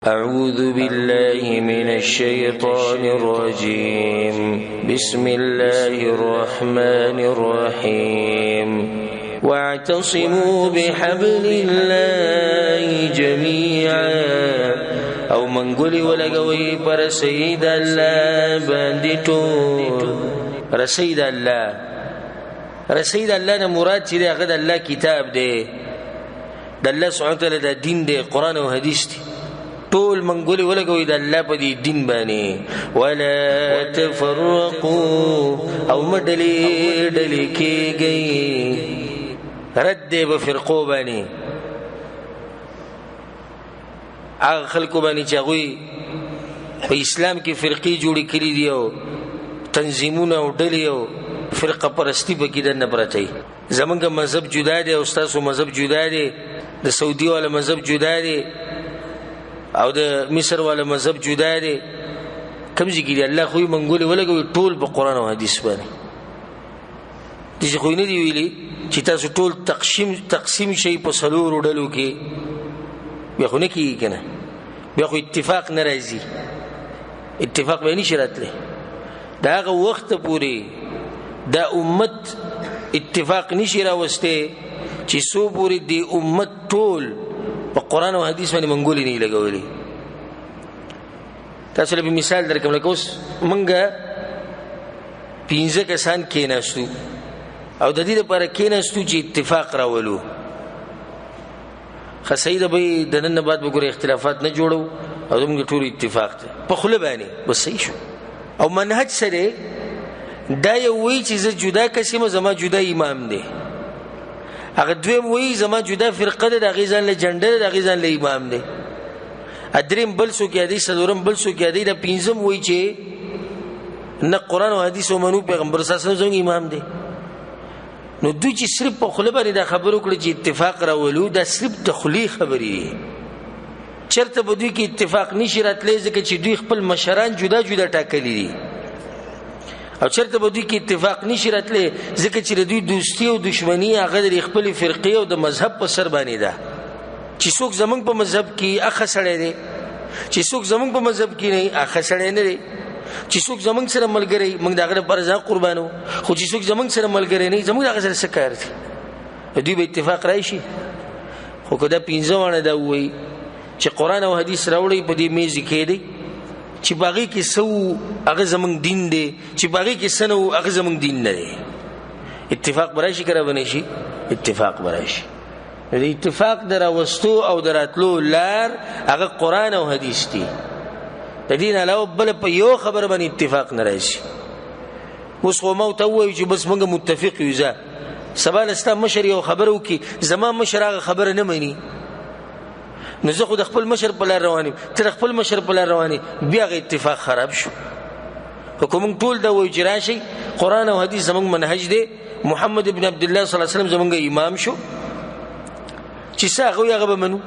أعوذ بالله من الشيطان الرجيم بسم الله الرحمن الرحيم واعتصموا بحبل الله جميعا او منګولي ولګوي پر سید الله باندې ټول رسید الله نه مراد چې هغه د الله کتاب دی د الله سبحانه وتعالى د دین دی قران او حدیث دی ټول منګولي ولګوي د الله په دین باندې ولا تفرقوا او مدلي کېږي رد به فرقو باندې هغه خلکو باندې چې هغه په اسلام کې فرقې جوړې کړې دي او تنظیمونه او ډلې او فرقه پرستی به کې دنه پرته زمونږ مذهب جدا دی او تاسو مذهب جدا دی د سعودي والا مذهب جدا دی او د مصر والا مذهب جدا دی کوم ځای کې الله خو منګولي ولګوي ټول په قران او حديث باندې دي خو نه دی ویلي چې تاسو ټول تقسیم شي په سلور ډلو کې بیا خو نه کیږي کنه بیا خو اتفاق نه راځي اتفاق به نشي راتلی دا هغه وخت پورې دا امت اتفاق نشي راوسته چې سو پورې دی امت ټول په قران او حديث باندې منګولي نه لګولي تاسو له مثال درکوم لکه اوس مونږه 15 کسان کېناستو او د دې لپاره کېناستو چې اتفاق راولو خسید به د نن بعد وګوري اختلافات نه جوړو او موږ ټول اتفاق ته په خله باندې بس صحیح شو او منهج سره دا یو وی چې جدا قسمه زما جدا امام دی هغه دویم وی زما جدا فرقه ده د غیزان له جنډه د غیزان له امام دی ادریم بل سو کې حدیث سلورم بل سو کې حدیث د پنځم وی چې نه قران او حدیث او منو پیغمبر صلی الله علیه وسلم امام دی نو دوی چې صرف په خله باندې دا خبرو کړی چې اتفاق راولو دا صرف تخلیق خبرې دي چرته به دوی کې اتفاق نشي راتلی ځکه چې دوی خپل مشران جدا جدا ټاکلي دي او چرته به دوی کې اتفاق نشي راتلی ځکه چې دوی دوستی او دشمنی هغه د خپل فرقې او د مذهب په سر باندې ده چې څوک زمونږ په مذهب کې اخ سړی دی چې څوک زمونږ په مذهب کې نه اخ سړی نه دی چې څوک زمونږ سره ملګری موږ دغه پر ځا قربانو خو چې څوک زمونږ سره ملګری نه زمونږ دغه سره سکار دي دوی به اتفاق راشي خو کدا 15 ونه دا وایي چې قران او حديث راوړي په دې میز کې دی چې باغی کې سو هغه زمونږ دین دی چې باغی کې سنو هغه زمونږ دین نه دی اتفاق براشي کرا بنشي اتفاق براشي د اتفاق دراوستو او دراتلو لار هغه قران او حديث دی د دین علاوه بل په یو خبر باندې اتفاق نه راشي اوس خو مو ته وایي چې بس موږ متفق یو ځا سبا لستا مشر یو خبرو کې زما مشر هغه خبره نه مانی نو زه خو د خپل مشر په لار روانم تر خپل مشر په لار رواني بیا غي اتفاق خراب شو حکومت ټول دا وایي چې راشي قران او حديث زموږ منهج دی محمد ابن عبد الله صلی الله علیه وسلم زموږ امام شو چې څنګه هغه به منو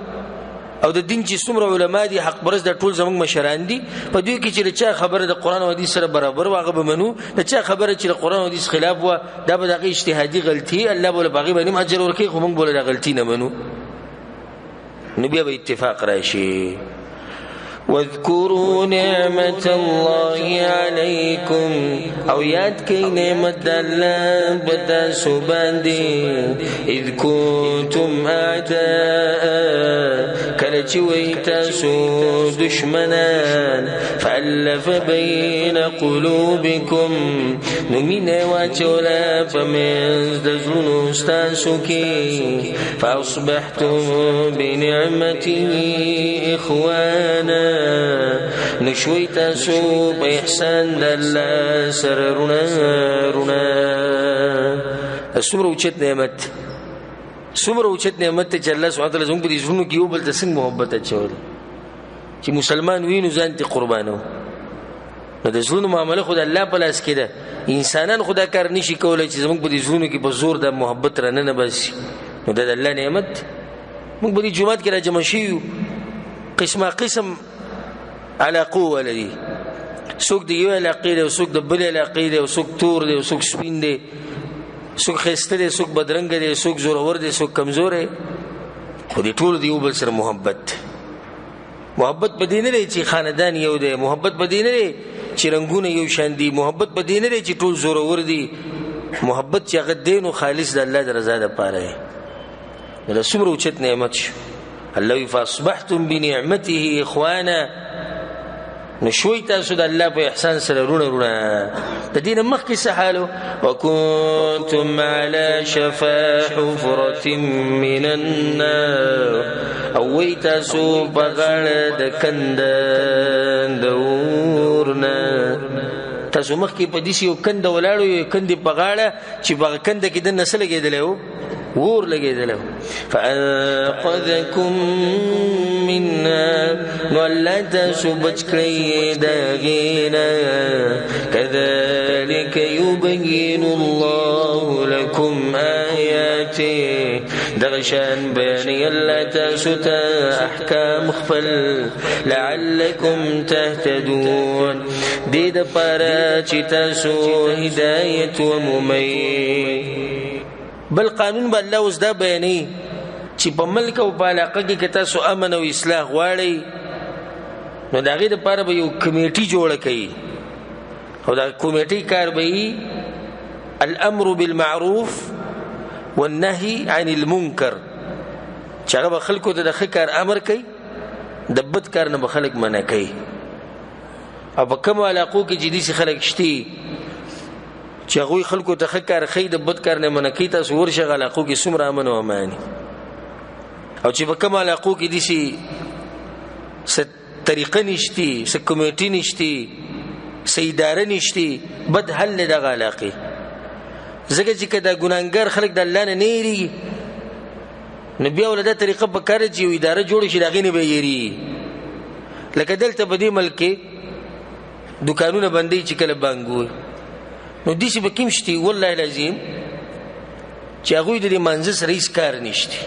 او د دین چې څومره علما دي حق برز د ټول زموږ مشران دي په دوی کې چې چا خبره د قران او حديث سره برابر واغه به منو د چا خبره چې د قران او حديث خلاف و دا به د اجتهادي غلطي الله بوله باغي باندې اجر ورکړي خو موږ بوله د غلطي نه منو نو بیا به اتفاق راشي واذكروا نعمة الله عليكم او یاد کئ نعمت الله بتا سباندي اذ كنتم اعداء کله چې وای تاسو دشمنان فالف بين قلوبكم نو مینه واچولا پمنځ د زړونو تاسو کې فاصبحتم بنعمته اخوانا نشوي تاسو په احسان د الله سره رونا سمره اوچت نعمت چې الله سبحانه وتعالى زموږ په دې ژوند کې یو بل څنګه محبت اچول چې مسلمان وینو ځان ته قربانو نو د ژوند معاملې خدای الله په لاس کې ده انسانان خدای کار نشي کولای چې زموږ په دې ژوند کې په زور د محبت رانه بس نو د الله نعمت موږ په دې جمعات کې راجم شيو قسم على قوه لدي سوق دی یو علاقه او سوق د بل علاقه او سوق تور دی او سوق سپین دی سوق خسته دی سوق بدرنګ دی سوق زورور دی سوق کمزور دی خو دې ټول دی یو بل سره محبت محبت په دې نه دی چې خاندان یو دی، محبت په دې نه دی چې رنګونه یو شان دي، محبت په دې نه دی چې ټول زورور دي، محبت چې هغه دین او خالص د الله د رضا لپاره دی. دا څومره اوچت نعمت شو. الله فاصبحتم بنعمته اخوانا، نشوي تاسو د الله په احسان سره رونه رونه. د دین مخکې سحالو وکنتم على شفا حفرة من النار، او وی تاسو په غاړه د کنده د اورنا. تاسو مخکې په دې یو کنده ولاړو، یو کنده په غاړه چې په کنده کې د نسل لګېدلی و، ور لګېدلی و. فانقذکم منها، نو الله تاسو بچ کړئ د هغې نه. کذلک یبین الله لکم آیاته، دغه شان بیانوي الله تاسو ته احکام خپل. لعلکم تهتدون، دې دپاره چې تاسو هدایت ومومئ. بل قانون به الله اوس دا بیانوي چې په ملک او په علاقه کې که تاسو امن او اصلاح غواړئ، نو د هغې دپاره به یو کمیټي جوړه کوي، او دا کمیټۍ کار به وي الامر بالمعروف والنهي عن المنکر، چې هغه به خلکو ته د ښه کار امر کوي، د بد کار نه به خلک منع کوي. او په کومو علاقو کې چې داسې خلک شته چې هغوی خلکو ته ښه کار ښیي، د بد کار نه منع کوي، تاسو ورشئ هغه علاقو کې څومره امن او امان. او چې په کومو علاقو کې داسې څه طریقه نشته، څه کمیټي نشته، څه اداره نشته، بد حل دی دغه علاقې. ځکه چې که دا ګناهګار خلک د الله نه نه یېرېږي، نو بیا ولې دا طریقه په کار چې یو اداره جوړه شي د هغې نه به یېرېږي. لکه دلته په دې ملک کې دوکانونه بندوي چې کله بانګ ووایي، نو داسې به کوم شته والله العظیم چې هغوی د دې منځه سره هېڅ کار نشته.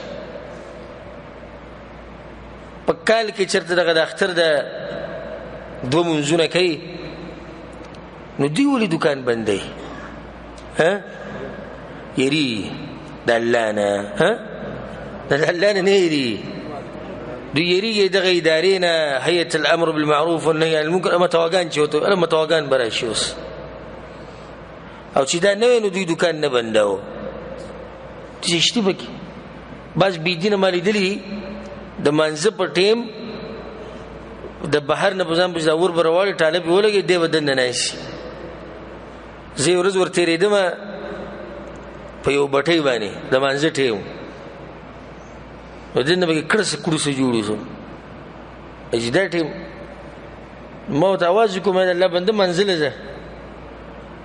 په کال کې چېرته دغه د اختر د 2 منځونه کوي، نو دوی ولې دوکان بندوي؟ یېرېږي د الله نه، د الله نه نه یېرېږي. دوی یېرېږي دغه ادارې نه، هیئة الامر بالمعروف والنهي عن المنکر، متواګان چې ورته متواګان به راشي اوس. او چې دا نه وی نو دوی دوکان نه بنداوه. داسې شته پکې بعض بېدینه ما لیدلي د مانځه په ټیم د بهر نه به ځان پسې اور به راواړي، ټاله پې ولګي، دی به دننه ناستي. زه یو ورځ ورتېرېدمه په یو بټۍ باندې د مانځه ټیم، نو دننه به کې کړسه کړوسه جوړ شو. چې دا ټیم ما ورته اواز وکړو، ما د الله بنده منزله ځه،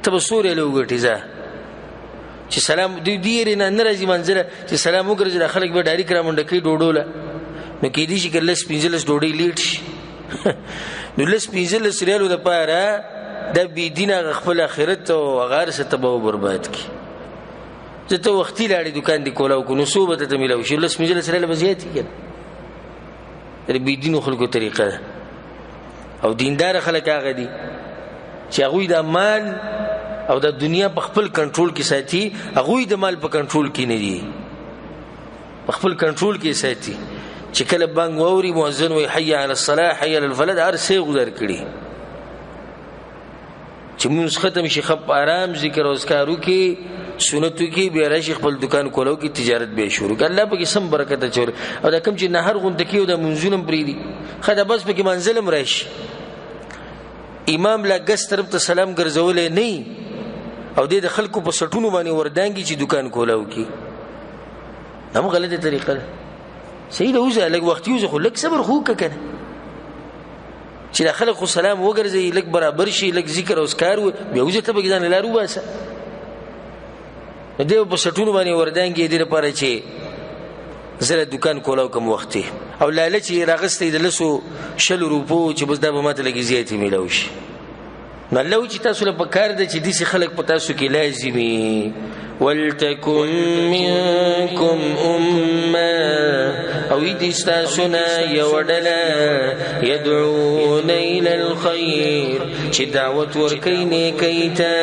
ته به سورې له وګټې ځه چې سلام. دوی ډېرې نه راځي منزله چې سلام وګرځي، دا خلک به ډایرېک رامنډه کوي ډوډوله. نو کېدای شي که 15 ډوډۍ لیټ شي، نو 15 ریالو دپاره دا بېدینه هغه خپل آخرت او هغه هر څه تباه و برباد کړي. زه ته وختي لاړې دوکان دې کولاو کړو، نو څو به ته میلاو شي؟ 15 ریاله به زیاتې که نه. د بېدینو خلکو طریقه ده. او دینداره خلک هغه دي چې هغوی د مال او د دنیا په خپل کنټرول کې ساتي، هغوی د مال په کنټرول کې نه دي، په خپل کنټرول کې ساتي. چې کله بانګ واوري، مؤذن وایي حي علی الصلاة حي علی الفلاح، هر څه غذر کړي چې مونځ ختم شي، خپ آرام ذکر او اذکار وکړي، سنت وکړي، بیا راشي خپل دکان کولاو کې تجارت به شروع کړي. الله پکې سم برکت اچوي. او دا کوم چې نهر غونډه کوي او د منځونه هم پرېږدي، ښه دا بس پکې منزل هم راشي. امام لا ګس طرف ته سلام ګرځولی نه، او دې د خلکو په سټونو باندې وردانګي چې دکان کولاو کې، دا هم غلطه طریقه ده. صحیح ده، وځه لږ وخت یوځه، خو لږ صبر خو وکړه که نه، چې دا خلک خو سلام وګرځوي، لږ برابر شي، لږ ذکر او اذکار بیا وځه، ته پکې ځان له لارې وباسه. نو دی په سټونو باندې وردانګي دې لپاره چې زه له دوکان کولاو کوم وخت او لالچ یې راغستی د 100 روپو چې بس دا به ماته لږې زیاتې میلاو شي. نو الله وایي چې تاسو له پکار ده چې داسې خلک په تاسو کې لازمي ولتكن منكم أمة او ایدستاسونا یوڈلا يدعون الى الخير چی دعوت ورکی نیکیتا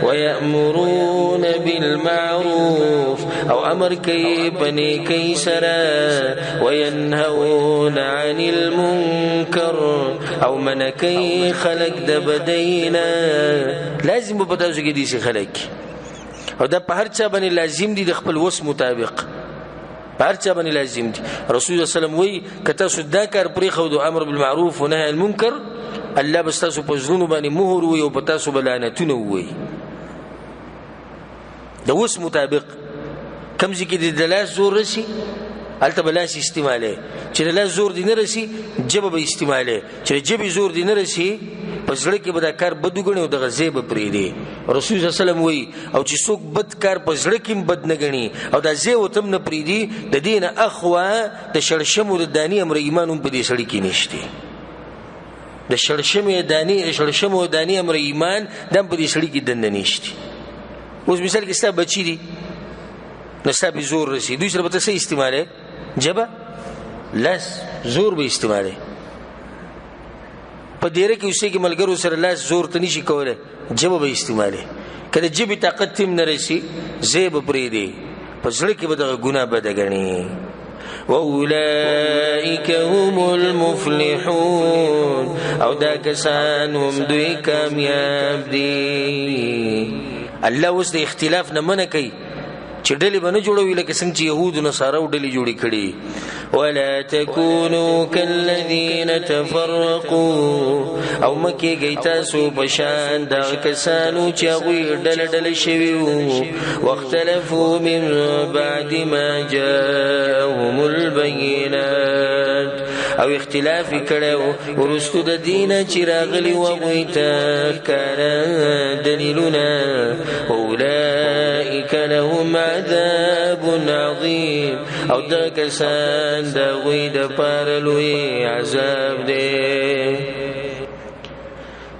ويأمرون بالمعروف او امر کی بنیکی سرا وينهون عن المنکر او منکی خلق دبدینا. لازم بپتاسو کی دیسی خلق او دا په هر چا باندې لازم دي د خپل وس مطابق، په هر چا باندې لازم دي. رسول الله صلی الله علیه وسلم وی کته سودا کار پرې خو د امر بالمعروف و نهی عن المنکر الله بس تاسو په ژوند باندې مهر وي او په تاسو بلانتونه وي د وس مطابق. کم ځکه د لاس زور رسی الته بلاس استعماله، چې د لاس زور دی نه رسی جبه به استعماله، چې جبه زور دی نه رسی پسړه کې به دا کار بدو غني او د غزې به پرې دی. رسول الله صلی الله علیه وسلم وی او چې څوک بد کار پسړه کې بد نه غني او دا زې وتم نه پرې دی د دین اخوا د شړشمو د دانی امر ایمانون په دې سړی کې نشته. د شړشمو دانی امر ایمان دم په دې سړی کې دنه نشته. اوس مثال کې ستا بچی دی نستا به زور رسی دوی سره به څه استعماله جبه لاس زور به استعماله په ډیره کې اوسې کې ملګرو سره لاس زور ته نشي کوله جبه به استعماله. کله جبه طاقت تم نه رسی زیب پرې دی په ځړ کې به د ګناه بد غني. واولئک هم المفلحون او دا کسان هم دوی کامیاب دي. الله اوس د اختلاف نه منع کوي چې ډلې به نه جوړوي لکه څنګه چې یهود و نصارا او ډلې جوړې کړي. ولا تکونوا کالذین تفرقوا او مکه گئی تاسو په شان د کسانو چې هغوی ډله شوي وو واختلفوا من بعد ما جاءهم البینات او اختلاف کړو ورستو د دینه چې راغلي و هغوی ته ښکاره دلیلونه. اولئک لهم عذاب عظیم او دا کسان دا غوی دا پارلوی عذاب دے.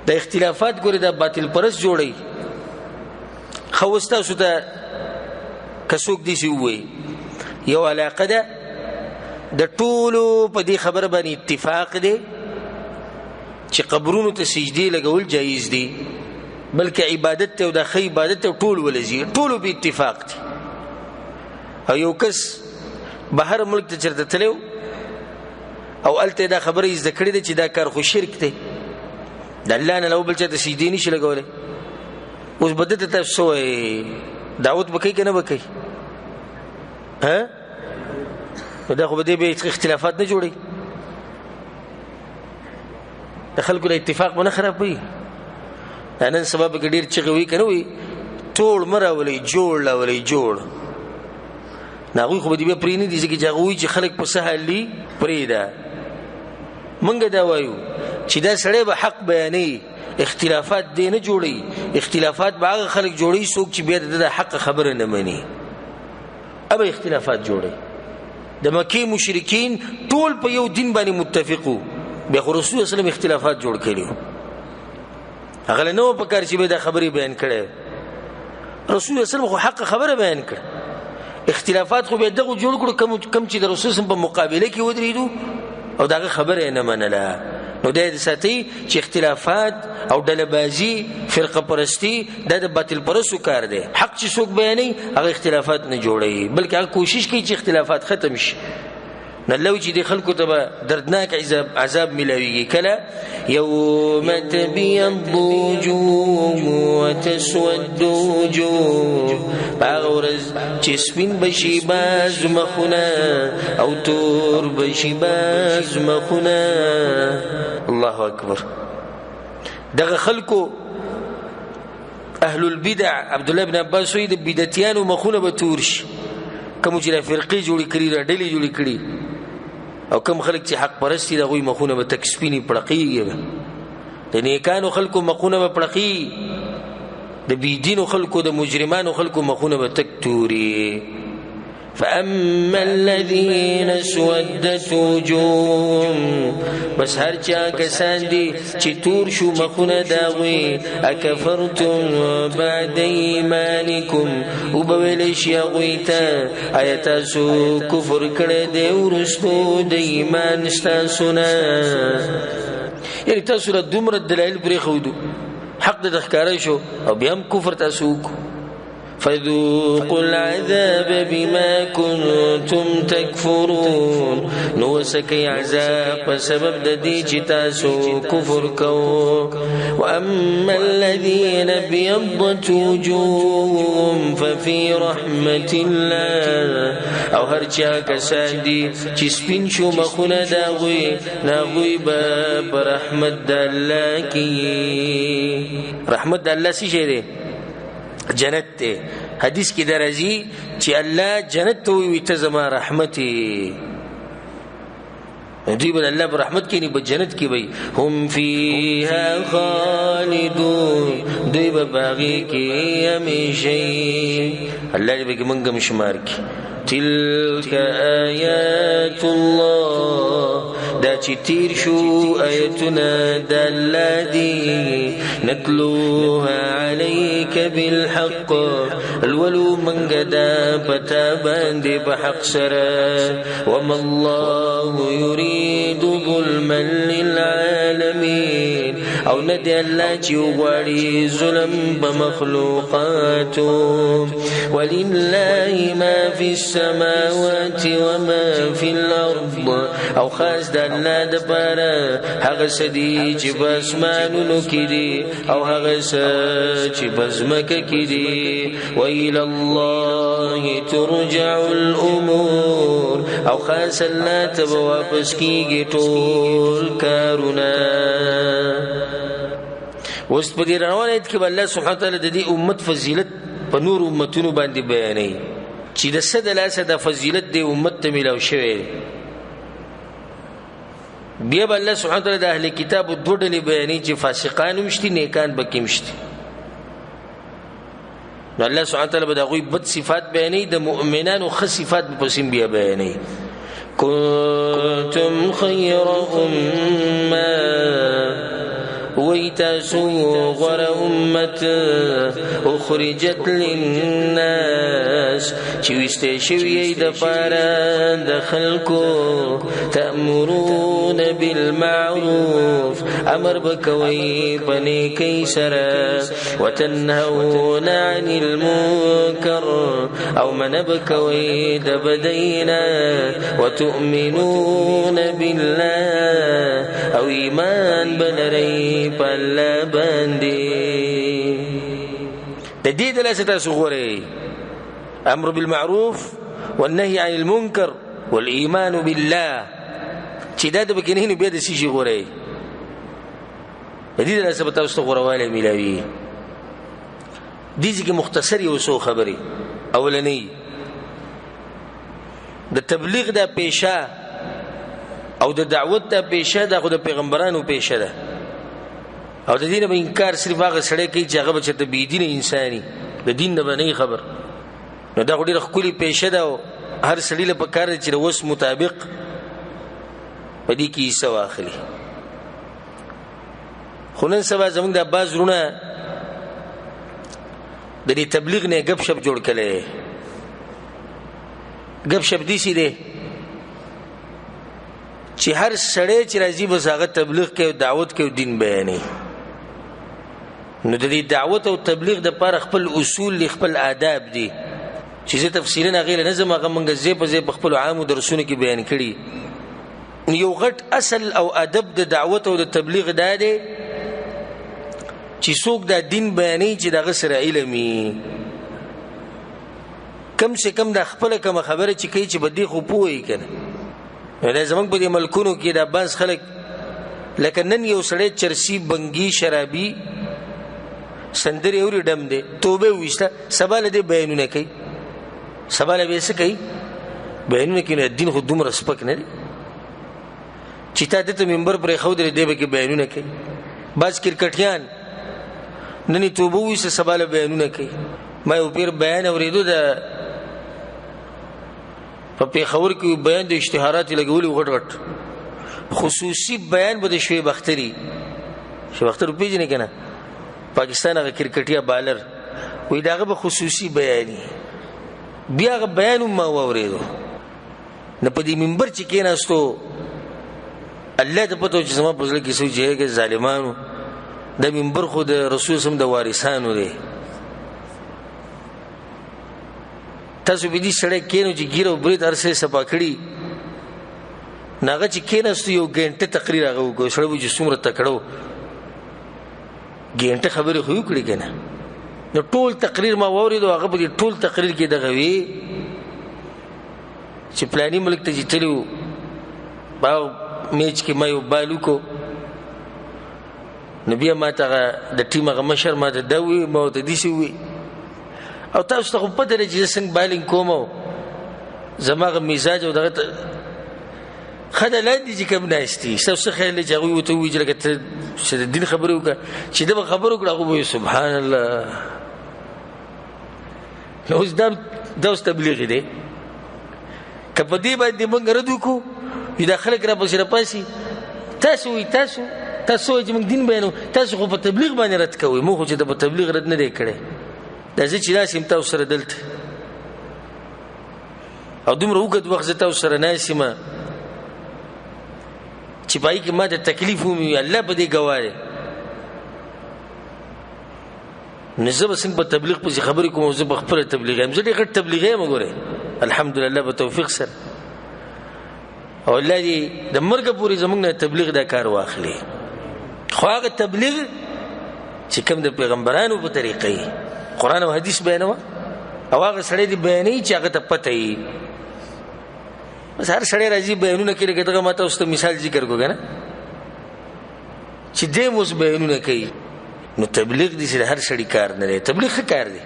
دا اختلافات گوری دا باطل پرست جوڑی خوستا سو تا کسوک دیسی ہوئی یو علاقه دا د ټولو په دې خبره باندې اتفاق دی چې قبرونو ته سجدي لګول جایز دي بلکې عبادت ته او د خی عبادت ته ټول ولزي ټولو په اتفاق دي. او یو کس بهر ملک ته چرته تلو او الته دا خبره یې ذکر دي چې دا کار خو شرک دی د الله نه لو بل چې د سجدي نشي لګولې. اوس بدته تاسو دعوت وکړي کنه وکړي ها دا خو به دې اختلافات نه جوړي د خلکو له اتفاق نه خرابوي. نن سبب کې ډیر چغوي کنه وي ټول مراولي جوړ ناغوی خو دې به پرې نه دي چې جغوي چې خلک په سهالي پرې ده. مونږ دا وایو چې دا سړی به حق بیانې اختلافات دې نه جوړي. اختلافات به هغه خلک جوړي څوک چې بیا د حق خبره نه مني ابه اختلافات جوړي. د مکی مشرکین ټول په یو دین باندې متفقو بیا خو رسول الله صلی الله علیه وسلم اختلافات جوړ کړي هغه نو په کار چې به دا خبري بیان کړي. رسول الله صلی الله علیه وسلم خو حق خبره بیان کړ اختلافات خو به دغه جوړ کړو کم چې د رسول الله په مقابله کې ودرېدو او دغه خبره نه منله. نو د ساتي چې اختلافات او ډلبازي فرقه پرستی د باطل پرستو کار دی. حق چې څوک بیانې هغه اختلافات نه جوړي بلکې هغه کوشش کوي چې اختلافات ختم شي. نه لو چې د خلکو ته دردناک عذاب ملاويږي. کله یوم تبيض وجوه وتسود وجوه هغه ورځ چې سپین بشي باز مخونه او تور بشي باز مخونه. الله اکبر. دغه خلکو اهل البدع عبد الله بن عباس وی د بدعتيانو مخونه به تور شي کوم چې فرقې جوړې کړي ډلې جوړې کړي او کوم خلک چې حق پرستی دغه مخونه به تک سپینی پړقېږي. د نیکانو خلکو مخونه به پړقې د بی دینو خلکو د مجرمانو خلکو مخونه به تک توري. فأما الذين اسودت وجوههم بس هر چا کسان دي چې تور شو مخونه داوي اکفرتم بعد ایمانکم وبویل شي غویتا آیات سو کفر کړه دی ورستو د ایمان ستاسو نه یعنی تاسو را دومره دلایل پرې خودو حق د ښکارا شو او بیا هم کفر تاسو فذوقوا العذاب بما كنتم تكفرون نوسكي عذاب بسبب ددي تاسو كفر كو واما الذين ابيضت وجوههم ففي رحمه الله او هر چا کسان دي چې سپین شو مخونه داوي ناوي به رحمت الله کی رحمت الله څه شي جنت ته حدیث کې درځي چې الله جنت ته وي ته زما رحمتي دوی بل الله برحمت کې نه په جنت کې وي هم فيها خالدون دوی به باغی کې همیشه الله دې به موږ مشمار کې تلك آیات الله دا چې تیر شو آیتنا د الله دي نتلوها عليك بالحق الولو منګه دا پتا باندې په حق سره وما الله يريد ظلما للعالمين او ندي الله چې وغواړي ظلم بمخلوقاته ولله ما في السماوات وما في الأرض او خاص د الله د پاره هغه سدي چې بسمانونو کې دي او هغه چې بزمکه کې دي وإلى الله ترجع الأمور او خاص الله ته واپس کیږي ټول کارونه اوس په دې روانه کې الله سبحانه وتعالى د دې امت فضیلت په نور امتونو باندې بیانوي چې د صد لاسه د فضیلت د امت ته ملو شوی بیا الله سبحانه وتعالى د اهل کتاب د ډلې بیانې چې فاسقان مشتي نیکان بکې مشتي الله سبحانه وتعالى به د غوی بد صفات بیانې د مؤمنانو خ صفات په سیم بیا بیانې کنتم خیر امه ويتاسو غر امت اخرجت للناس چويسته شوی د پاره د خلکو تأمرون بالمعروف امر بکوي پني کی سره وتنهون عن المنكر او من بکوي د بدینا وتؤمنون بالله او ایمان بلري پلا باندې د دې د لاسه تاسو غوري امر بالمعروف والنهي عن المنكر والايمان بالله چې دا د بکینې به د شي غوري د دې د لاسه تاسو غورواله ملاوي دي چې مختصر یو څو خبري اولنی د تبلیغ د پیشه او د دعوت د پیشه د خود پیغمبرانو پیشه ده او د دین به انکار صرف هغه سړی کوي چې هغه بچته بی دین انساني د دین نه باندې خبر نو دا ډیره خولي پیشه ده او هر سړی له پکار چې وس مطابق پدې کې څه واخلي خلن سبا زمونږ د باز رونه د دې تبلیغ نه غب شپ جوړ کړي غب شپ دي سي دي چې هر سړی چې راځي بس هغه تبلیغ کوي او دعوت کوي دین بیانوي نو د دې دعوت او تبلیغ د پر خپل اصول خپل آداب دي چې زه تفصیلا غیر نظم هغه منګه زی په خپل عام درسونه کې بیان کړي یو غټ اصل او ادب د دعوت او د تبلیغ دا دی چې څوک د دین بیانې چې دغه سره علمي کم سے کم د خپل کوم خبره چې کوي چې بدی خو پوي کنه نه زمونږ په دې ملکونو کې د باز خلک لکه نن یو سړی چرسی بنګي شرابي سندري اوري ډم دي توبه وښته سباله دې بیانونه کوي سباله به څه کوي بیانونه کوي دین خو دومره سپک نه دي چې تا ته منبر پر خو درې دی به کې بیانونه کوي باز کرکټیان نن توبه وښته سباله بیانونه کوي ما یو پیر بیان اوریدو د په پیښور کې بیان د اشتهارات لګولي غټ غټ خصوصي بیان به د شعیب اختری پیژنې کنه پاکستان هغه کرکټیا بالر وې داغه به خصوصي بیانې بیا هغه بیان ما وریدو نه په دې منبر چې کېناستو الله ته پته چې زما په ځل کې سوچ یې کې ظالمانو د منبر خو د رسول سم د وارثانو دی تاسو به دې سړی کېنو چې ګیرو برید ارسه سپا کړی ناغه چې کېناستو یو غنټه تقریر هغه وکړ سړی چې څومره تکړو غنټه خبرې خو کړې کنه نو ټول تقریر ما وریدو هغه په ټول تقریر کې دغه وی چې پلاني ملک ته جتلو باو میچ کې ما یو بالو کو نبی ما ته د ټیم هغه مشر ما ته دوی ما ته دي شي وي او تاسو ته په دې چې څنګه بالینګ کوم زماغه مزاج او دغه خدای لاندې چې کوم ناشتي تاسو خیال چې هغه وته وی چې د دین خبرو کا چې د خبرو کړه هغه سبحان الله نو دا تبلیغ دی کله دې باندې موږ ردو کو دا خلک را بشره پاسي تاسو چې موږ دین بیانو تاسو خو په تبلیغ باندې رد کوئ مو خو چې د تبلیغ رد نه دی کړی دا چې ناسم تاسو سره دلته او دومره وګد وخت تاسو سره ناسمه چې پای کې ما د تکلیف ومي الله په دې گواهه نزب څنګه په تبلیغ په خبرې کوم او زه په خپل تبلیغ هم زه ډېر تبلیغ هم غوړې الحمدلله په توفیق سره او الله دې د مرګ پورې زمونږ نه تبلیغ دا کار واخلي خو هغه تبلیغ چې کوم د پیغمبرانو په طریقې قرآن او حدیث بیانوه او هغه سړی دې بیانې چې هغه ته پته وي بس هر سړی راځي بیانونه کوي کته ماته اوس ته مثال ذکر کو کنه چې دې موږ بیانونه کوي نو تبلیغ دې سره هر سړی کار نه دی تبلیغ کار دی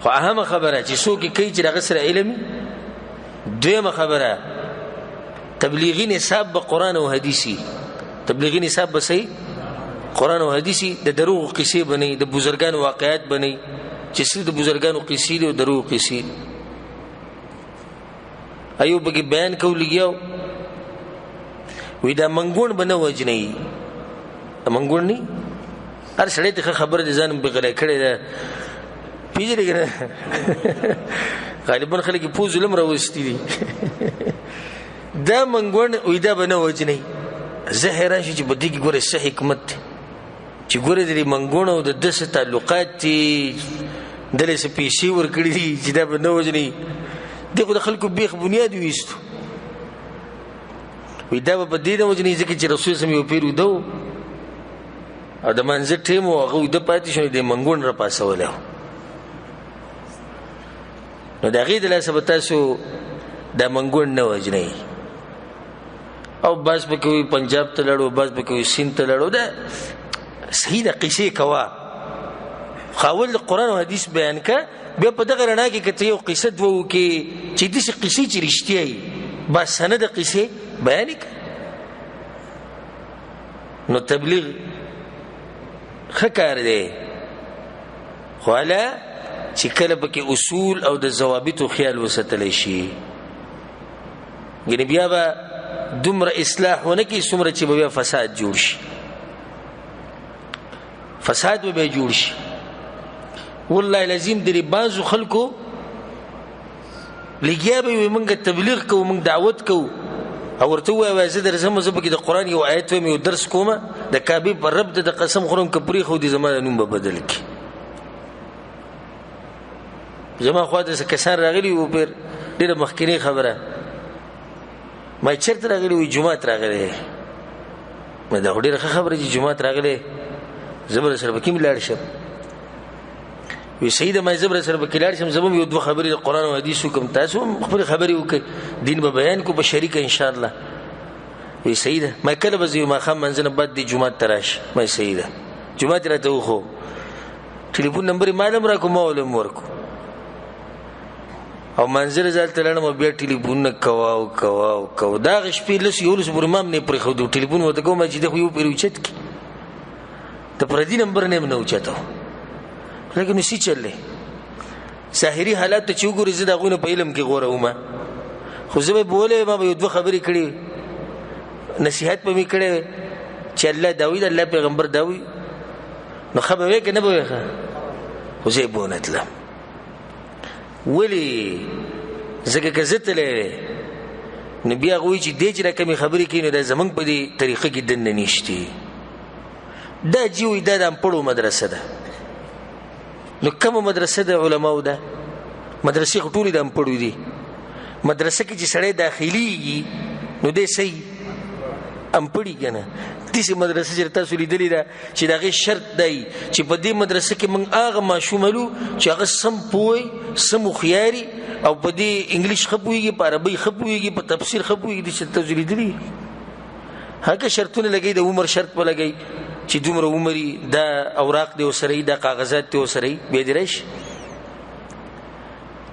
خو اهم خبره چې څوک کوي چې هغه سره علم دویمه خبره تبلیغی نصاب به قرآن او حدیثی تبلیغی نصاب به صحیح قرآن او حدیثی د دروغ قصې بنئ د بزرګانو واقعات بنئ چې څه د بزرګانو قصې او دروغ قصې ایوب کې بیان کولیږي وې دا منګون بنه وجنی منګون نه هر سړی ته خبر دي ځان بغیر کړي دا پیژلې کنه غالبا خلک په ظلم راوستي دي دا منګون وې دا بنه وجنی زهره شي چې بده کې ګوره څه حکمت چې ګوره دې منګون او د دسه تعلقات دلې څه پیسې ور کړې دي چې دا بنه وجنی دغه خلکو بیخ بنیاد وېستو وې دا په دې د وجنی ځکه چې رسول سم یو پیرو دو ا د منځ ټیم او هغه د پاتې شوی د منګون را پاسوله نو دا غي د لاسه تاسو د منګون نه وجنی او باز به کوي پنجاب ته لړو باز به کوي سین ته لړو دا صحیح د قصې کوا خاول قرآن او حدیث بیان کا بیا په دغه رڼا کې کته یو قصه دوه کې چې دې قصې چې رښتیا وي با سند قصې بیان ک نو تبلیغ خکار دی خو الا چې کله پکې اصول او د ضوابط خیال وساتل شي ګنې بیا به دومره اصلاح ونکي څومره چې بیا فساد جوړ شي فساد به جوړ شي والله لازم درې بازو خلکو لګیا به موږ تبلیغ کوو موږ دعوت کوو او ورته وایي زه درځم زه به د قرآن یو آیت وایم یو درس کوم د کعبې پر رب د قسم خورم کپری خو دې زما نوم به بدل کی زما خواته څه کسان راغلي و پر ډېره مخکینی خبره ما چرته راغلی وي جمعه راغلی ما دا ډېره خبره چې جمعه راغلی زبر سره بکیم لاړ شم وی سید ما زبر سره بکلاړ شم زبم یو دوه خبرې قرآن او حدیث کوم تاسو خپل خبرې وکړي دین به بیان کو په شریک ان شاء الله وی سید ما کله به ما خام منځنه بعد د جمعه تراش ما سید جمعه راته خو ټلیفون نمبر معلوم را کوم معلوم ورکو او منځل زالته لړم بیا ټلیفون کوا دا شپې لس یو لس برمام نه پر خو ټلیفون وته کوم چې د یو پیروچت کی ته پر دې نمبر نه نو چاته لیکن نسی چلے ظاهری حالات ته چوغوري زدا غونه په علم کې غوړه ومه خو زه به بولې ما به یو دوه خبرې کړې نصیحت به مې کړی چې الله دا وایي د الله پیغمبر دا وایي نو ښه به وی که نه به وی خو زه یې بونه تلم ولې ځکه که زه تلی نو بیا هغه وایي چې دی چې را کمې خبرې کوي نو دا زمونږ په دې طریقه کې دننه نشتي دا جی وایي دا د امپړو مدرسه ده نو کومه مدرسه د علماو ده مدرسې خو ټولې د امپړو دي مدرسه کې چې سړی داخليږي نو دی صحیح امپړي که نه داسې مدرسه چې تاسو لیدلې ده چې د هغې شرط دی چې په دې مدرسه کې موږ هغه ماشوم لو چې هغه سم پوهی سم هوښیاري او په دې انګلیش ښه پوهېږي په عربۍ ښه پوهېږي په تفسیر ښه پوهېږي داسې تاسو لیدلي هغه شرطونه لګوي د عمر شرط به لګوي چې دومره عمر دا اوراق دی ورسره دا کاغذات دی ورسره بیا دې راشي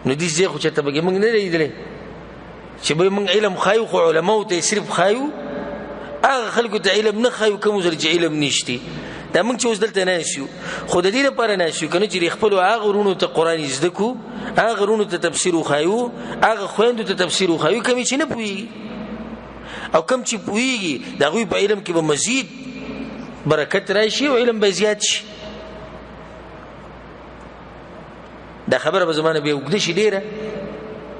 نو دې ځای خو چېرته پکې موږ نه دی لیدلی چې به موږ علم ښایو خو علماو ته یې صرف ښایو هغه خلکو ته علم نه ښایو کوم ځل چې علم نشتی دا موږ چې اوس دلته ناست یو خو د دې لپاره ناست یو که نه چې د خپلو هغه وروڼو ته قرآن زده کړو هغه وروڼو ته تفسیر وښایو هغه خویندو ته تفسیر وښایو کمې چې نه پوهېږي او کم چې پوهېږي د هغوی په علم کې به مزید برکت راشي او علم به زیات شي دا خبره به زمانه بیا اوږده شي ډېره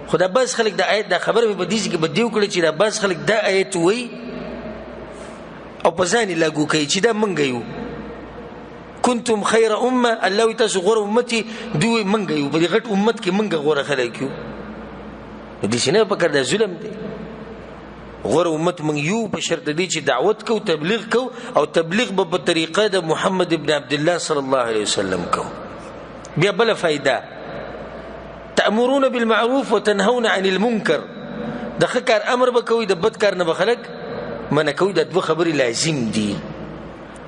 خو دا بعض خلک د آیت دا خبره مې په دې کې به دې وکړه چې دا بعض خلک دا آیت وایي او په ځان یې لاګو کوي چې دا موږ یو کنتم خیر امه الله وایي تاسو غوره امتي دوی وایي موږ یو په دې غټ امت کې موږ غوره خلک یو نو داسې نه پکار دا ظلم دی غوره امت موږ یو په شرط دی چې دعوت کو تبلیغ کو او تبلیغ به په طریقه د محمد ابن عبد الله صلی الله علیه وسلم کو بیا بل فائدہ تأمرون بالمعروف وتنهون عن المنکر د ښه کار امر به کوي د بد کار نه به خلک منع کوي دا دوه خبرې لازم دي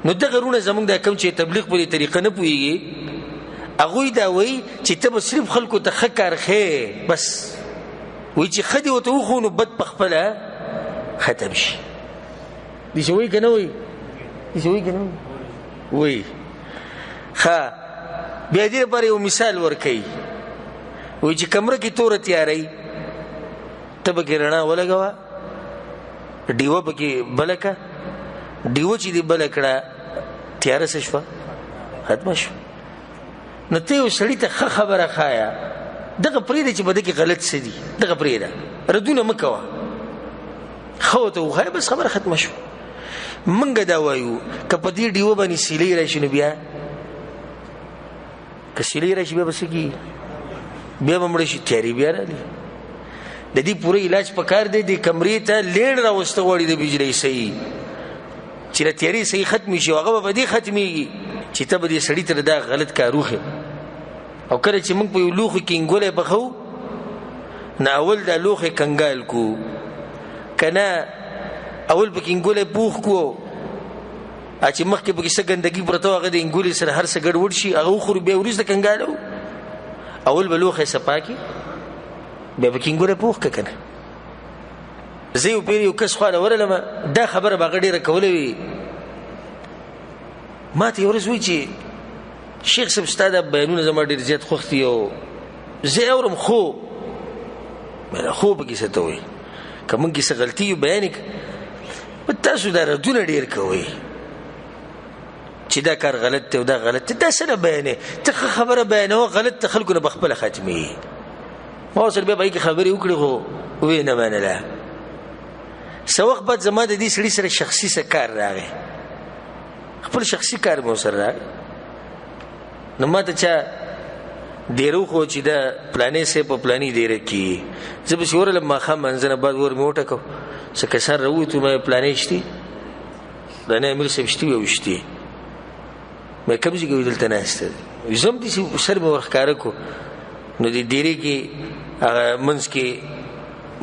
نو دغه رونه زمونږ دا کوم چې تبلیغ په دې طریقه نه پوهېږي هغوی دا وایي چې ته به صرف خلکو ته ښه کار ښې بس وایي چې ښه دې ورته وښو نو بد په خپله ختم شي داسې وایي که نه وایي داسې وایي که نه وایي ښه بیا دې لپاره یو مثال ورکوي وایي چې کمره کې توره تیاری ته به کې رڼا ولګوه ډیوه پکې بله کړه ډیوه چې دې بله کړه تیاره څه شوه ختمه شوه نو ته یو سړي ته ښه خبره ښایه دغه پرېږده چې په ده کې غلط څه دي دغه پرېږده ردونه مه کوه ښه ورته وښایه بس خبره ختمه شوه موږ دا وایو که په دې ډیوه باندې سیلۍ راشي نو بیا که سیلۍ راشي بیا به څه کېږي بیا به مړه شي تیارې بیا رالي د دې پوره علاج پکار دی د کمرې ته لیډ راوسته غواړي د بجلۍ صحیح چې د تیارې صحیح ختمې شي هغه به په دې ختمېږي چې ته به دې سړي ته دا غلط کار وښې او کله چې موږ په یو لوښي کې انګولی پخو نه اول دا لوښی کنګال کو که نه اول پکې انګولی پوخ کو چې مخکې پکې څه ګندګي پرته وه هغه د انګولې سره هر څه ګډوډ شي هغه وخورو بیا وروسته کنګالو اول به لوښی صفا کړي بیا پکې انګولی پوخ که که نه زه یو پیر یو کس خواله ورغلم دا خبره به هغه ډېره کولی وي ما ته یو ورځ وایي چې شیخ صاحب ستا دا بیانونه زما ډېر زیات خوښ دي او زه یې اورم خو خو پکې څه ته وایي که موږ کې څه غلطي وي بیان یې تاسو دا ردونه ډېر کوئ چې دا کار غلط دی او دا غلط دی دا څه نه بیانې ته ښه خبره بیانوه غلط ته خلکو نه به خپله ختمېږي ما ورسره بیا به هغې کې خبرې وکړې خو ویې نه منله څه وخت بعد زما د دې سړي سره شخصي څه کار راغی خپل شخصي کار مې ورسره راغی نو ما ته چا ډېره وښو چې دا پلانې صاحب په پلانې ډېره کېږي زه پسې ورغلم ماښام منځه نه بعد ور مې وټکو څه کسان راووتو ما پلانې شتي پلانې امیر صاحب شتي وی شتي مې کوم ځای کې وي دلته ناسته دی زه هم داسې سر مې ورښکاره کړو نو د ډېرې کې هغه منځ کې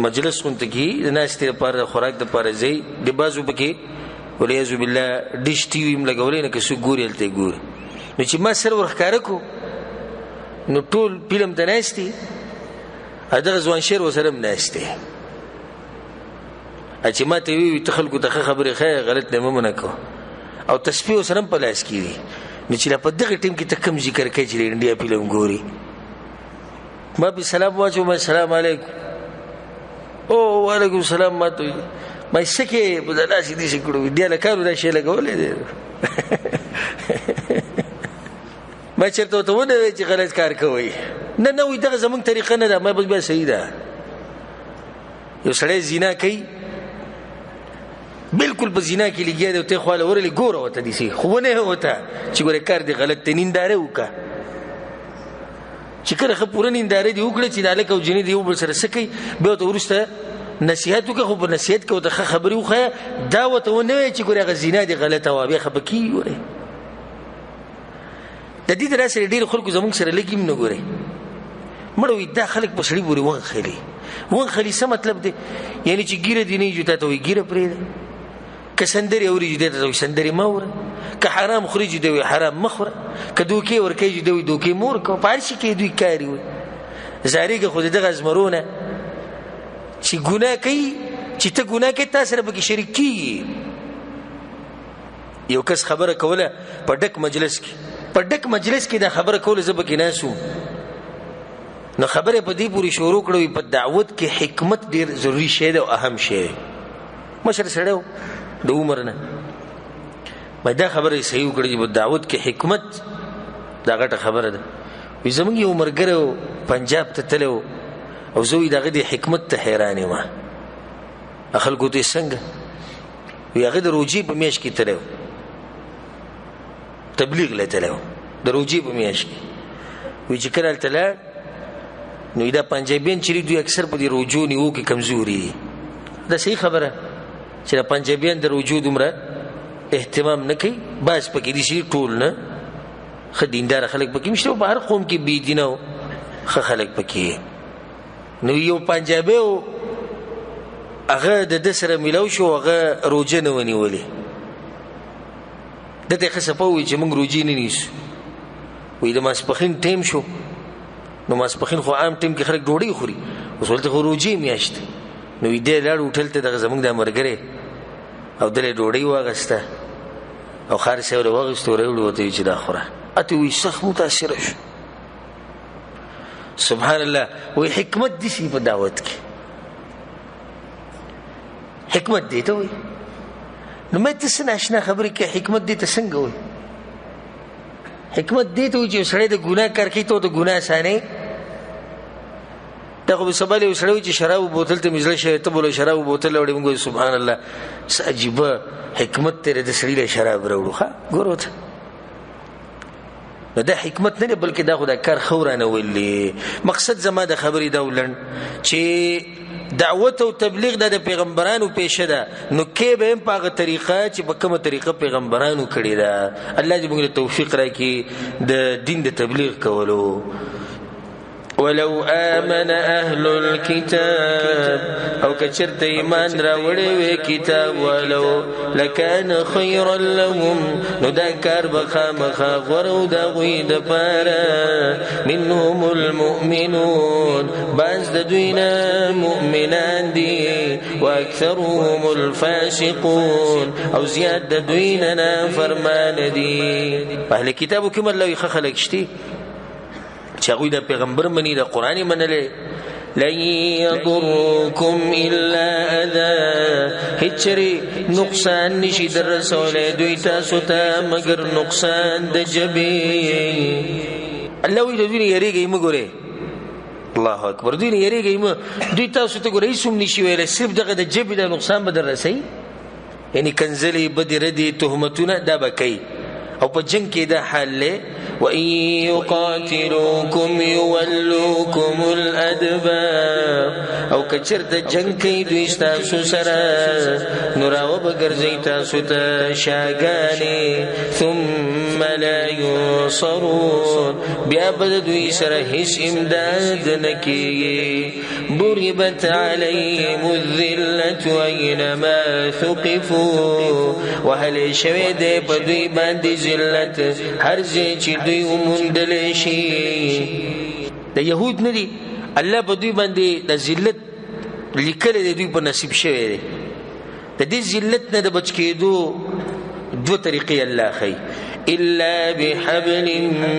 مجلس غونته کېږي د ناستې لپاره د خوراک دپاره ځای د بعضو پکې والعیاذ بالله ډش ټي وي هم لګولی نه که څوک ګوري هلته یې ګوري نو چې ما سر ورښکاره کړو نو ټول فلم ته ناست دي دغه ځوان شعر ورسره هم ناست دی چې ما ته وي ته خلکو ته ښه خبرې ښایه غلط نه مه منع کوه او تسبیح ورسره هم په لاس کې دي نو چې لا په دغه ټیم کې ته کوم ذکر کوي چې د انډیا فلم ګوري ما پې سلام واچوم السلام علیکم او وعلیکم السلام ماته ما سکه په داسې دي چې کړو دی له کارو دا شی لګولې دي ما چرته ته ونه چې غلط کار کوي نه وي دغه زمونږ طریقه نه ده ما بیا صحیح ده یو سړی زنا کوي بالکل په زنا کې لګیا دی او ته خواله ورلې ګوره وته دي سي خو نه وته چې ګوره کار دی غلط ته نینداره وکا چې کله خو پوره نینداره دی وکړي چې دالک او جنې دی وبل سره سکی به ته ورسته نصيحت وکړه خو په نصيحت کې ته خبري وخه دا وته ونه چې ګوره غزینا دی غلطه و بیا خبکی وره د دې دراسه ډېر خلکو زموږ سره لګیم نه ګوره مړوي دا خلک په سړي پورې وون خلی څه مطلب دی یعنی چې ګیره دی نه جوته ته وي ګیره پرې که سندري اوري جوته ته وي سندري مور که حرام خوري جوته وي حرام مخوره که دوکي ورکه جوته وي دوکي مور کو پارشي کې دوی کاری وي زاريګه خو دغه زمرونه چې ګناه کوي چې ته ګناه کوي تاسو سره به شریک کی یو کس خبره کوله په ډک مجلس کې دا خبره کوله زبه کې ناسو نو خبره په دې پوری شروع کړو په دعوت کې حکمت ډیر ضروری شی دی او اهم شی دی مشر سره د عمر نه ما دا خبره صحیح کړی په دعوت کې حکمت دا غټه خبره ده وي زمونږ یو مرګرو پنجاب ته تلو او زوی دغه د حکمت ته حیرانې ما خلکو ته څنګه وي هغه د روجي په میش کې تلو تبلیغ لته د روجي په میش کې وي چې کله تل نو دا پنجابین چې دوی اکثر په دې روجو نیو کې کمزوري دا صحیح خبره چې پنجابین د روجو دومره اهتمام نه کوي بس پکې دي شي ټول نه خدیندار خلک پکې مشته په هر قوم کې بي دینو خلک پکې نو یو پنجابي هغه د سره ملو شو هغه روجه نه ونیولې دته خصپوي چې موږ روجي نه نیسو وې د ماسپخین ټیم شو نو ماسپخین خو عام ټیم کې خلک ډوډۍ خوري اوس ولته خروجي میاشت نو دې لاړ هوټل ته دغه زمونږ د مرګره او دلې ډوډۍ واغسته او خارسه ور واغسته ورېړو وته چې دا خوره اته وي سخت متاثر شو سبحان الله وي حکمت دي شي په دعوت کې حکمت دي ته وي نو مې تاسو ناشنا خبرې کې حکمت دي ته څنګه وي حکمت دې ته چې سړی د ګناه کار کوي ته د ګناه سانه دا خو سبا له سړی چې شراب بوتل ته مزله شي ته بوله شراب بوتل وړي موږ سبحان الله عجیب حکمت تیرې د سړی له شراب وروړو ښا ګوروت دا حکمت نه بلکې دا خدای کار خورانه ولي مقصد زما د خبرې دا ولن چې دعوت او تبلیغ د پیغمبرانو پیشه ده نو کې به په هغه طریقه چې په کومه طریقه پیغمبرانو کړی ده الله دې موږ توفیق راکړي د دین د تبلیغ کولو ولو آمن اهل الكتاب او کچرت ایمان راوړې وې کتاب ولو لکان خيرا لهم نو دا کار بخامخ غورو دا غوی د پاره منهم المؤمنون بعض د دوینا مؤمنان دي واکثرهم الفاسقون او زیاد د دوینا نافرمان دي اهل کتابو کوم الله یې خلق شتي چې هغه د پیغمبر منی د قران منلې لن يضركم الا اذى هچري نقصان نشي در رسول دوی تاسو ته مگر نقصان د جبي الله وی دوی یریږي مګوره الله اکبر دوی یریږي دوی تاسو ته ګورې سم نشي ویل صرف دغه د جبي د نقصان بدر رسي یعنی کنزلي بدر دي تهمتونه دا بکي او په جنگ کې دا حال له وَإِن يُقَاتِلُوكُمْ يُوَلُّوكُمُ الْأَدْبَارَ او کچرت جنگ کوي دوی تاسو سره نوراو بګرځي تاسو ته شاګانې ثم لا ينصرون بیا بد دوی سره هیڅ امداد نکي ضربت عليهم الذلة أينما ثقفوا وهل شوي دې په دوی باندې ذلت هر ځای چې دوی ومندل شي د يهود ندي الله په دوی باندې د ذلت لیکل د دوی په نصیب شوی دی د دې ذلت نه د بچ کېدو دوه طریقې الله خي إلا بحبل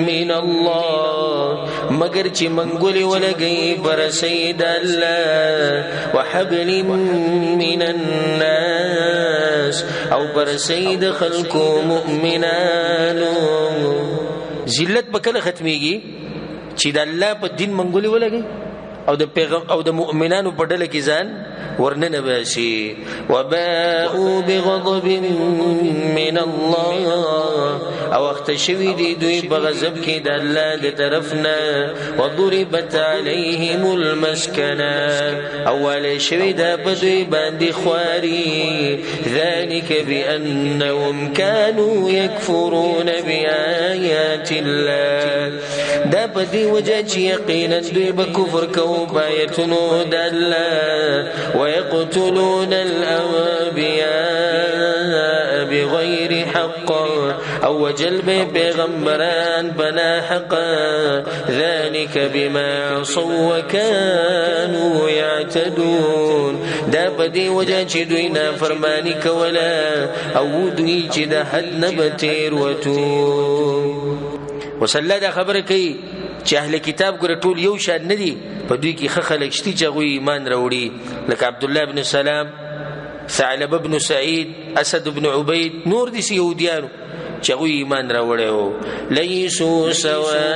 من الله مگر چې منګولې ولګي پر سید الله وحبل من الناس او پر سید خلق مؤمنانو ذلت بکله ختميږي چې د الله په دین منګولې ولګي او د پیغام او د مؤمنانو په ډله کې ځان ورننه باشي وباءوا بغضب من الله او اختشوي دي دوی بغضب کې د الله د طرفنا وضربت عليهم المسكنه اول شوي دا بدوی باندې خواري ذلك بانهم كانوا يكفرون بآيات الله دا بدی وجه چې یقینا دوی به کفر کوي بآیاتونو د الله ويقتلون الأنبياء بغير حق أو وجلب پیغمبران بنا حقا ذلك بما عصوا وكانوا يعتدون دا بدی وجه چې دوی نافرمانی کوله او دوی چې د حد نه بتیر وتو وصلی دا خبره کوي چې اهل کتاب ګره ټول یو شان نه دي په دوی کې خلک شتي چې غوي ایمان راوړي لکه عبد الله بن سلام ثعلب بن سعید اسد بن عبید نور دي يهوديانو چې غوي ایمان راوړي ليسوا سواء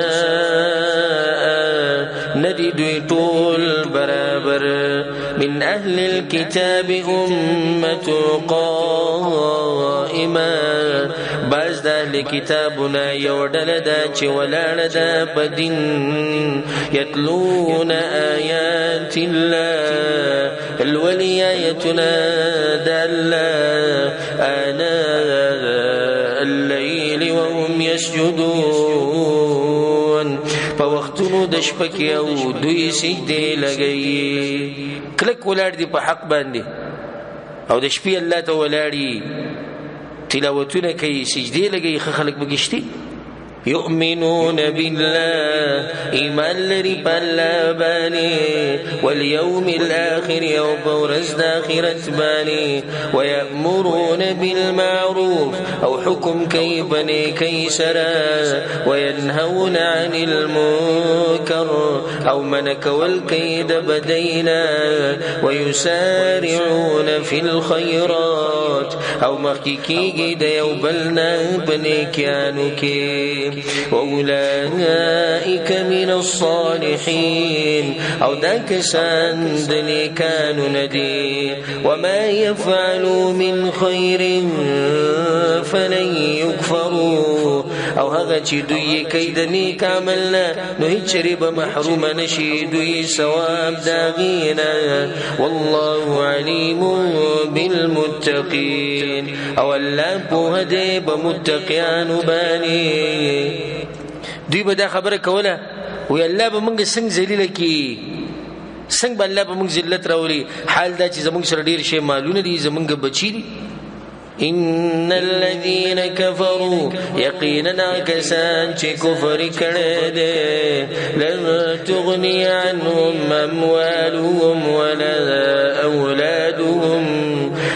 ندي دوی ټول برابر من اهل الكتاب امه قائمه باز د اهل کتابنا یو ډله ده چې ولاړه ده په دین یتلون آیات الله الولي آیتنا د الله آناء الليل وهم يسجدون په وختونو د شپه کې او دوی سجدې لګي کلک ولاړ دي په حق باندې او د شپې الله ته ولاړي تلاوتونه کوي سجدې لګي خلک بغشتي يؤمنون بالله إيمان لري بالله باني واليوم الآخر يوم ورز داخرة باني ويأمرون بالمعروف أو حكم كيبني كيسرا وينهون عن المنكر أو منك والكيد بدينا ويسارعون في الخيرات أو مخيكي جيد يوبلنا بني كانوا كي وأولئك من الصالحين أو ذاك ساندني كانوا ندي وما يفعلوا من خير فلن يكفروا او هغه چې دوی کیدنی کاملنا نو هیڅ رب محروم نشي دوی ثواب داغینا والله علیم بالمتقین او الله په دې بمتقیان باندې دوی به دا خبره کوله وی الله به موږ څنګه ذلیل کی څنګه به الله به موږ ذلت راولي حال دا چې زموږ سره ډیر شی مالونه دي زموږ بچی دي ان الذين كفروا يقينا كسان چې کفر کړي دي لن تغني عنهم اموالهم ولا اولادهم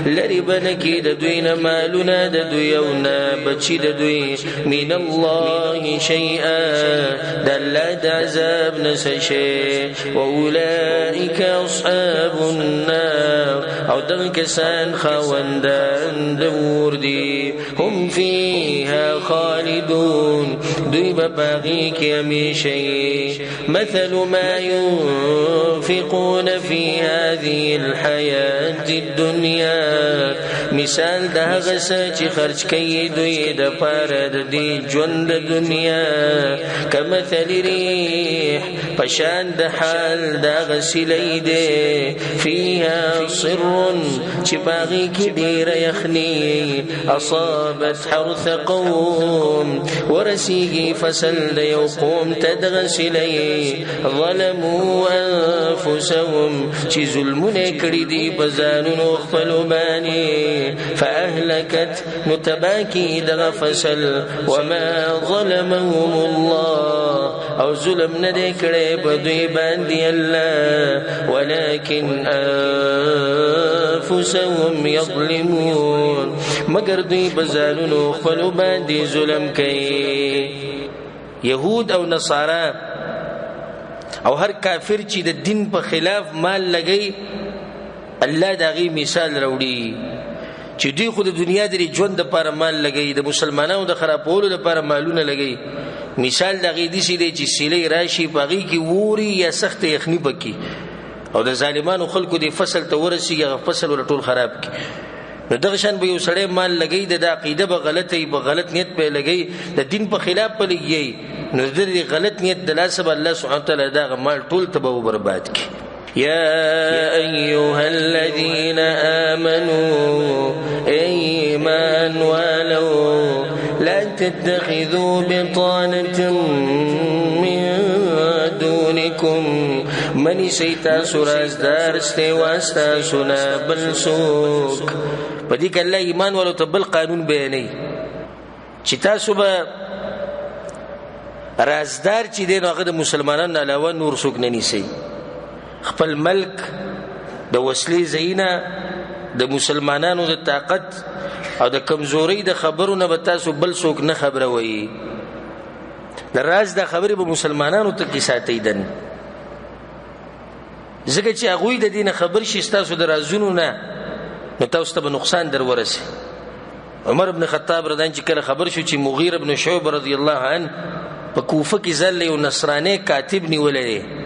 لری بنکی د دوی نه مالونه د دوی او نه بچی د دوی من الله شيئا د الله د عذاب نسشي واولئك اصحاب النار او دغه کسان خاوندان دور دي هم فيها خالدون دوی بباغي کې همیشه مثل ما ينفقون في هذه الحياة الدنيا مثال د هغه څه چې خرج کوي دوی د پاره د دې ژوند د دنیا کمثل ريح پشان د حال د غسلې ده فيها صر چې باغی کې ډیر یخني اصابت حرث قوم ورسیږي فصل د یو قوم تدغسلې ظلموا انفسهم چې ظلمونه کړی دي بزانونو خپل باندې فاهلكت متباكي دغ فصل وما ظلمهم الله او ظلم نه کړي بدوی باندې الله ولكن انفسهم يظلمون مگر دوی بزانونو خپل باندې ظلم کوي يهود او نصارا او هر کافر چې د دین په خلاف مال لګي الله دغه مثال راوړي چې دوی خو د دنیا د ژوند لپاره مال لګي د مسلمانانو د خرابولو لپاره مالونه لګي مثال دغه دي چې سیلې راشي پغی کې ووري یا سخت یخنی پکې او د ظالمانو خلکو د فصل ته ورسیږي فصل ور ټول خراب کی نو دغه شان به یو سړی مال لګي د عقیده به غلطي به غلط نیت په لګي د دین په خلاف په لګي نو د غلط نیت د لاسه الله سبحانه وتعالى دا مال ټول تباہ برباد کی يا أيها الذين آمنوا إيمان ولو لا تتخذوا بطانة من دونكم من شيطان سراز دار استواستا سنا بلسوك بدي قال الله إيمان ولو تبل قانون بياني چې تاسو به رازدار چې دین هغه د مسلمانانو علاوه نور څوک نه نیسي خپل ملک د وسلې زینا د مسلمانانو د طاقت او د کمزوري د خبرونه به تاسو بل څوک نه خبروي د راز د خبرې به مسلمانانو ته کې ساتي دن ځکه چې هغه د دین خبر شي تاسو د رازونو نه نو تاسو ته نقصان در ورسي عمر ابن خطاب رضی الله عنه خبر شو چې مغیره ابن شعبه رضی الله عنه په کوفه کې ځل یو نصراني کاتب نیولې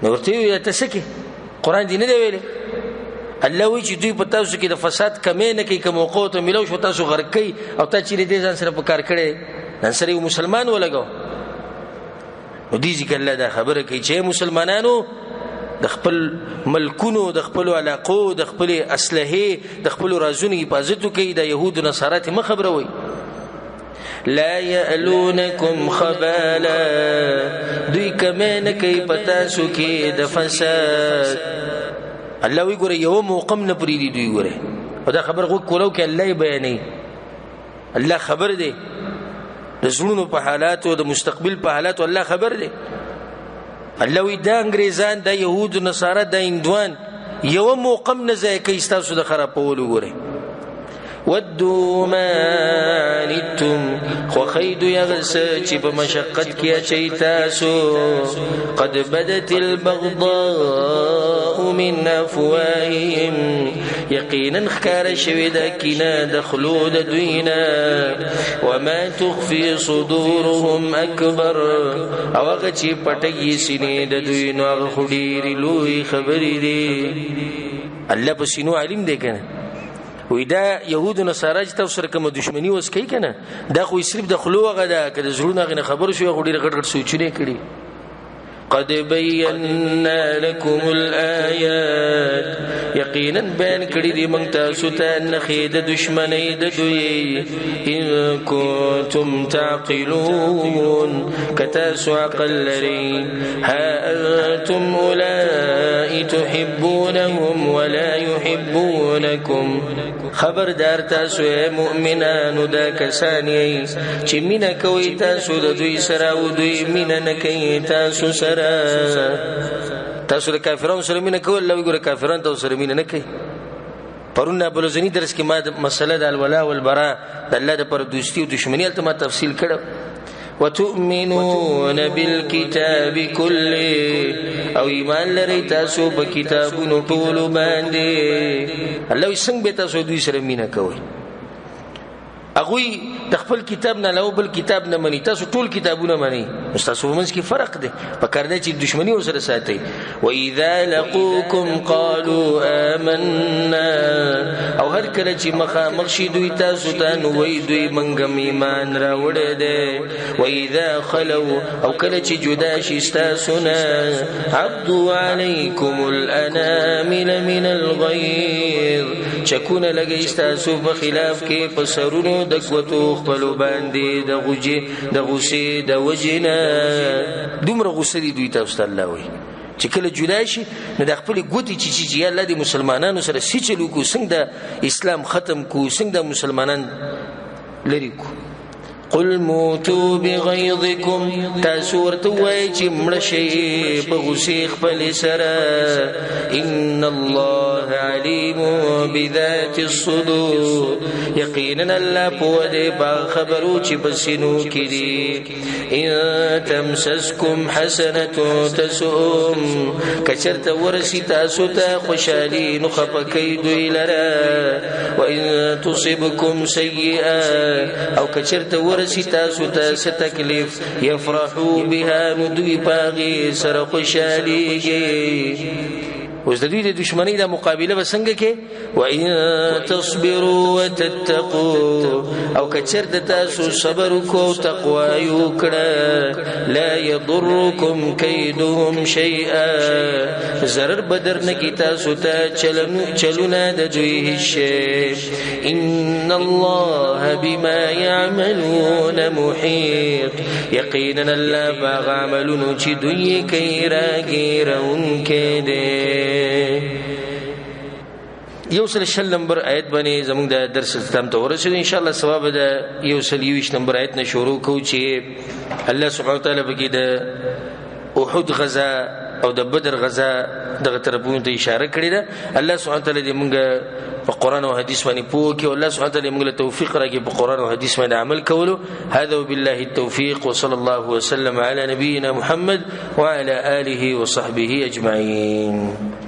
نو ورته یې تسکه قران دی نه دی ویلي الله وی چې دوی په تاسو کې د فساد کمې نه کوي کوم موقع ته ملو شو تاسو غرق کوي او ته چې دې ځان سره په کار کړي نن سره یو مسلمان ولګو نو دې ځکه الله دا خبره کوي چې مسلمانانو د خپل ملکونو د خپل علاقو د خپل اسلحه د خپل رازونو حفاظت کوي د يهود او نصارات مخبره وي لا يألونكم خبالا دوی کمین کوي پتا سو کې د فساد الله وی ګوره یو موقم نه پری دی دوی ګوره او دا خبر غو کولو کې الله بیانې الله خبر دی د زړونو په حالات او د مستقبل په حالات الله خبر دی الله وی دا انګريزان د يهود نصارا د هندوان یو موقم نه ځای کوي تاسو د خرابولو ګوره ودوا ما عنتم وخيد يغس چې په مشقت کې اچي تاسو قد بدت البغضاء من افواههم يقينا خكار شوي د کینه د خلود دوینا وما تخفي صدورهم اكبر او هغه چې پټي سینې د دوی نو هغه خډيري لوی خبرې دي الله په سينو علم دی کنه وې دا يهود او نصارا چې تاسو سره کوم دښمنی وس کوي کنه دا خو صرف د خلوغه ده کله زړونه غنه خبر شو غوډي غټ غټ سوچونه کړي قد بينا لكم الآيات يقينا بيان کړي دي موږ تاسو ته نخې د دښمنۍ د دوی ان كنتم تعقلون کتاسو عقل لري ها انتم اولئك تحبونهم ولا يحبونكم خبردار تاسو مؤمنانو دا کسانی چې مینا کوي تاسو د دوی سره او دوی مینا نه کوي تاسو سره تاسو د کافرانو سره مینا کوي الله وګوره کافرانو تاسو سره مینا نه کوي پرونه بلوزنی درس کې ما مسله د الولاء والبراء د الله د پر دوستي او دښمنی ته ما تفصیل کړو وتؤمنون بالكتاب كله او ایمان لري تاسو په کتابونو ټول باندې الله څنګه به تاسو دوی سره مینا کوي اغوی د خپل کتاب نه لو بل کتاب نه مني تاسو ټول کتابونه مني تاسو ومنځ کې فرق دی په کار دی چې دښمنی وسره ساتي و اذا لقوكم قالوا آمنا او هر کله چې مخامخ شي دوی تاسو ته نو وای دوی منګم ایمان راوړل دي و اذا خلوا او کله چې جدا شي تاسو نه عبدوا عليكم الانامل من الغيظ چکونه لګي تاسو په خلاف کې پسرونو د قوتو خپل باندې د غوجي د غوسې د وجنه دومره غوسه دي دوی تاسو الله وي چې کله جلای شي نو د خپل ګوتی چې الله د مسلمانانو سره سچلو کو څنګه د اسلام ختم کو څنګه د مسلمانان لري کو قل موتوا بغيظكم تاسو ورته وای چې مړ شي په غصې خپل سره ان الله علیم بذات الصدور یقینا الله په دې با خبرو چې بسینو کړي ان تمسسكم حسنه تسؤم کچرته ورسی تاسو ته خوشالي نو خپکې دوی لره وان تصبكم سيئه او کچرته ورسی تاسو ته ستکلیف يفرحوا بها ندوی پاغي سره خوشاليږي اوس د دې دشمنی د مقابله وسنګ کې وان تصبروا وتتقوا او کچرته تاسو صبر کو تقوا یو کړه لا يضركم كيدهم شيئا zarar بدر نکی تاسو ته چلونه د دوی شی ان الله بما يعملون محيط یقینا الله باغ عملونو چې دوی کوي راګیرون کې دي یوصل شل نمبر آیت باندې زموږ د درس ختم ته ورسېږو ان شاء الله ثواب د یوصل 20 نمبر آیت نه شروع کوو چې الله سبحانه وتعالى بګي د احد غزا او د بدر غزا دغه طرفونو ته اشاره کړې ده الله سبحانه وتعالى دې موږ په قران او حديث باندې پوه کې او الله سبحانه وتعالى موږ له توفیق راکړي په قران او حديث باندې عمل کولو هذا وبالله التوفيق وصلى الله وسلم على نبينا محمد وعلى آله وصحبه أجمعين